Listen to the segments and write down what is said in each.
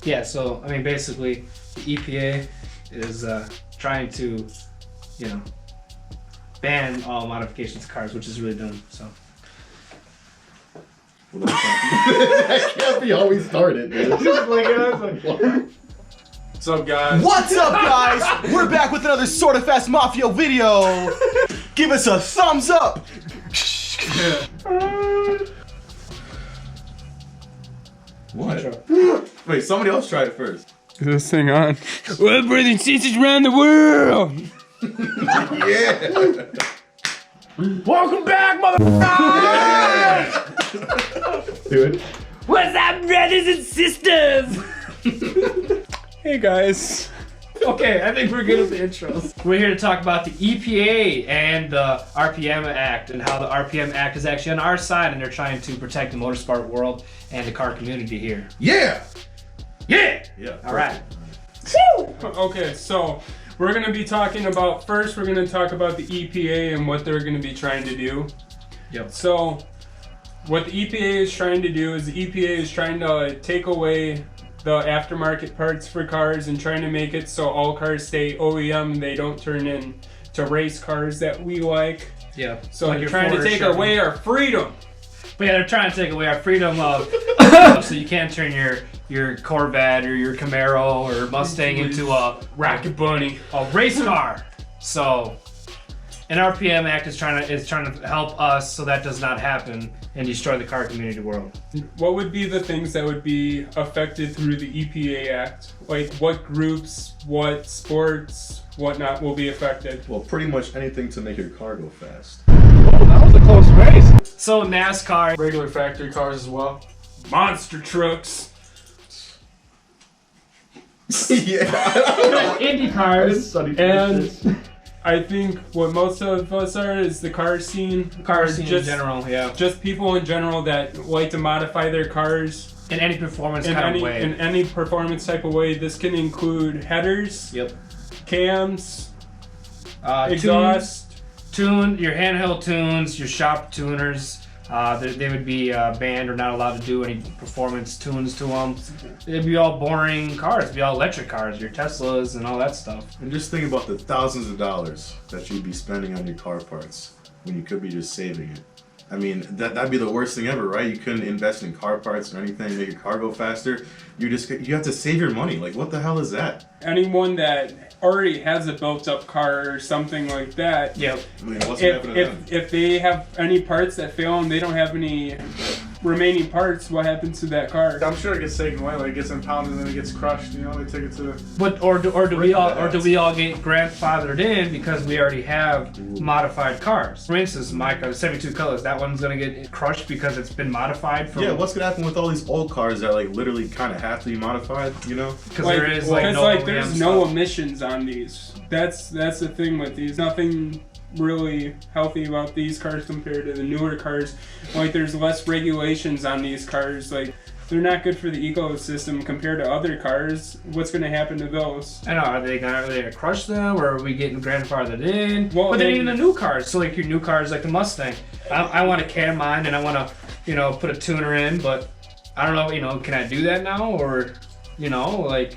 Yeah, so I mean, basically, the EPA is trying to, you know, ban all modifications to cars, which is really dumb. So. That can't be how we started, dude. What's up, guys? What's up, guys? We're back with another Sorta Fast Mafia video. Give us a thumbs up. What? Wait, somebody else tried it first. Is this thing on? We're breathing seasons around the world. Yeah. Welcome back, motherfuckers! Dude. What's up, brothers and sisters? Hey, guys. Okay, I think we're good at the intros. We're here to talk about the EPA and the RPM Act and how the RPM Act is actually on our side and they're trying to protect the motorsport world and the car community here. Yeah. Yeah! Yeah. All right. Okay, so we're going to be talking about, first we're going to talk about the EPA and what they're going to be trying to do. Yep. So what the EPA is trying to do is the EPA is trying to take away the aftermarket parts for cars and trying to make it so all cars stay OEM. They don't turn into race cars that we like. Yeah. So like they're trying to take away our freedom. But yeah, they're trying to take away our freedom of so you can't turn your Corvette or your Camaro or Mustang into a Rocket Bunny, a race car. So an RPM Act is trying to help us so that does not happen and destroy the car community world. What would be the things that would be affected through the EPA Act? Like what groups, what sports, whatnot will be affected? Well, pretty much anything to make your car go fast. Oh, that was a close race. So NASCAR, Regular factory cars as well. Monster trucks. Yeah. Indy cars, And I think what most of us are is the car scene. car scene in just, general, yeah. Just people in general that like to modify their cars In any performance kind of way. in any performance type of way. This can include headers, Yep. cams, exhaust. Your handheld tunes, your shop tuners, they would be banned or not allowed to do any performance tunes to them. It'd be all boring cars. It'd be all electric cars, your Teslas and all that stuff. And just think about the thousands of dollars that you'd be spending on your car parts when you could be just saving it. I mean, that'd be the worst thing ever, right? You couldn't invest in car parts or anything, make your car go faster. You have to save your money. Like, what the hell is that? Anyone that already has a built-up car or something like that. Yep. I mean, what's gonna happen to them? If they have any parts that fail and they don't have any remaining parts, what happens to that car? I'm sure it gets taken away, like it gets impounded and then it gets crushed. You know, they take it to. But or do we all get grandfathered in because we already have modified cars? For instance, my car, 72 Colors, that one's gonna get crushed because it's been modified from. Yeah, what's gonna happen with all these old cars that like literally kind of have to be modified? You know? Because there is like no there's OEM no stuff. emissions on these. That's the thing with these. Nothing really healthy about these cars compared to the newer cars. Like there's less regulations on these cars. Like they're not good for the ecosystem compared to other cars. What's going to happen to those? I know. Are they gonna crush them, or are we getting grandfathered in? Well, but then even the new cars. So like your new cars, like the Mustang. I want to cam mine, and I want to, put a tuner in. But I don't know. Can I do that now, or, like,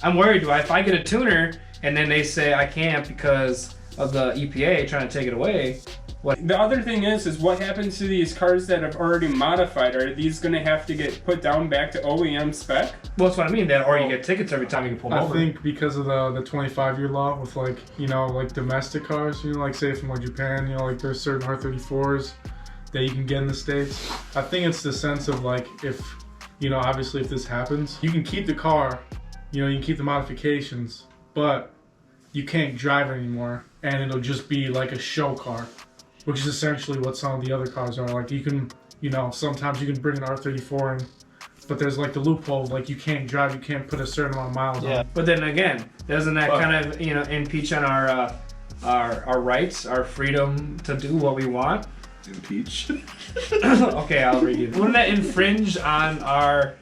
I'm worried. If I get a tuner, and then they say I can't because of the EPA trying to take it away. What? The other thing is what happens to these cars that have already modified? Are these going to have to get put down back to OEM spec? Well, that's what I mean. That or you get tickets every time you can pull I over. think because of the 25-year law with like domestic cars, like say from like Japan, like there's certain R34s that you can get in the States. I think it's the sense of like if obviously if this happens, you can keep the car, you can keep the modifications, but you can't drive it anymore, and it'll just be like a show car, which is essentially what some of the other cars are. Like you can, sometimes you can bring an R34 in, but there's like the loophole, like you can't drive, you can't put a certain amount of miles on. But then again, doesn't that kind of impeach on our rights, our freedom to do what we want? Impeach. Okay, I'll read you. Wouldn't that infringe on our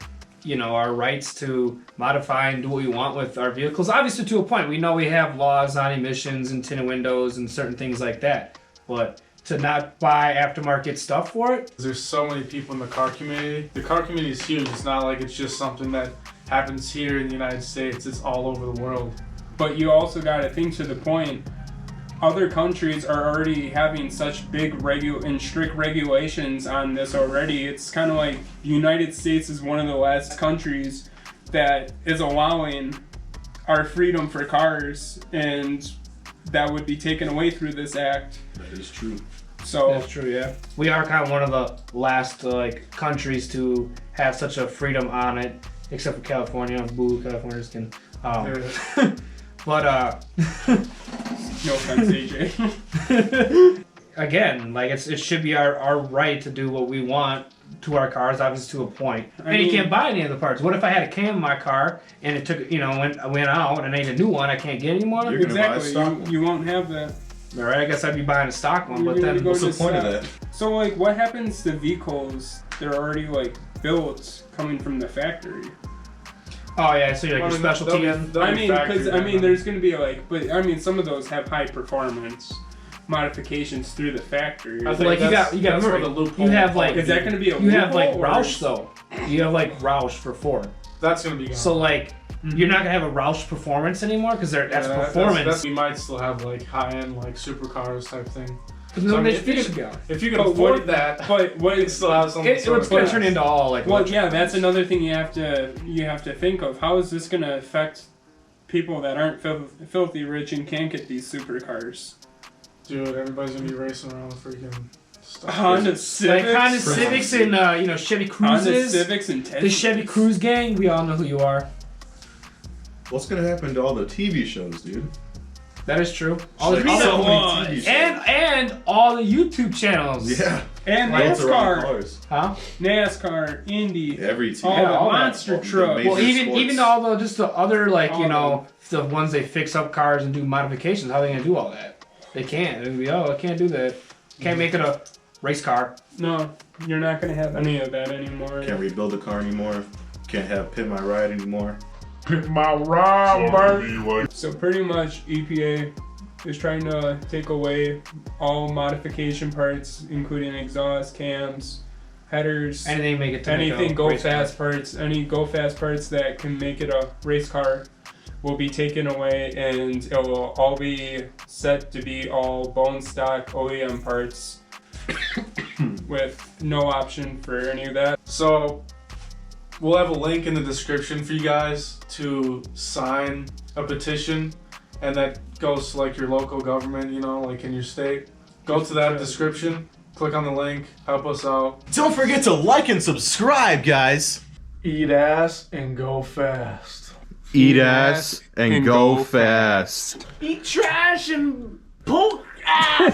rights to modify and do what we want with our vehicles? Obviously, to a point. We know we have laws on emissions and tinted windows and certain things like that. But to not buy aftermarket stuff for it. There's so many people in the car community. The car community is huge. It's not like it's just something that happens here in the United States. It's all over the world. But you also got to think to the point, other countries are already having such big and strict regulations on this already. It's kind of like the United States is one of the last countries that is allowing our freedom for cars, and that would be taken away through this act. That is true. So That's true, yeah. We are kind of one of the last countries to have such a freedom on it, except for California. Boo, Californians can. But no offense, AJ. again, like it should be our right to do what we want to our cars, obviously to a point. And you can't buy any of the parts. What if I had a cam in my car and it took, went out and I need a new one? I can't get anymore. You're gonna buy a stock Exactly. one. You won't have that. All right, I guess I'd be buying a stock one, You're but gonna then go What's the to point of stock. that? So like, what happens to vehicles that are already like built coming from the factory? oh yeah, so you're like your specialty. There's gonna be some of those have high performance modifications through the factory. I think Like you got that's where remember, the loophole. you have like Is that gonna be a you have like loophole, or- Roush though. You have like Roush for Ford. That's gonna be gone. So like you're not gonna have a Roush performance anymore because that's Yeah, performance. we might still have like high-end like supercars type thing. But So, no, I mean, they if you should go. If you can But afford what- that, But what you is still have some It's sort of gonna class. turn into all like. well, electric yeah, that's cars. another thing you have to think of. How is this gonna affect people that aren't filthy rich and can't get these supercars? Dude, everybody's gonna be racing around with freaking stuff. Honda Like Civics, Honda Civics and Chevy Honda Cruises. Civics and Teslas. The Chevy Cruise gang, we all know who you are. What's gonna happen to all the TV shows, dude? That is true. All the, Like, all so the- many TV shows. and all the YouTube channels. Yeah. and Built around NASCAR, cars. Huh? NASCAR, Indy, Every TV. all Yeah, the all that. monster All the trucks. major- Well, even sports. all the just the other All the ones they fix up cars and do modifications. How are they gonna do all that? They can't. They're gonna be I can't do that. Can't make it a race car. No, you're not gonna have any of that anymore. Can't rebuild a car anymore. Can't have Pit My Ride anymore. My Robert. So pretty much EPA is trying to take away all modification parts, including exhaust, cams, headers, Anything make it to make anything a go race car. fast parts, any go fast parts that can make it a race car will be taken away, and it will all be set to be all bone stock OEM parts with no option for any of that. So, we'll have a link in the description for you guys to sign a petition, and that goes to like your local government, like in your state. Go to that description, click on the link, help us out. Don't forget to like and subscribe, guys. Eat ass and go fast. Eat ass and go fast. Eat trash and poke ass.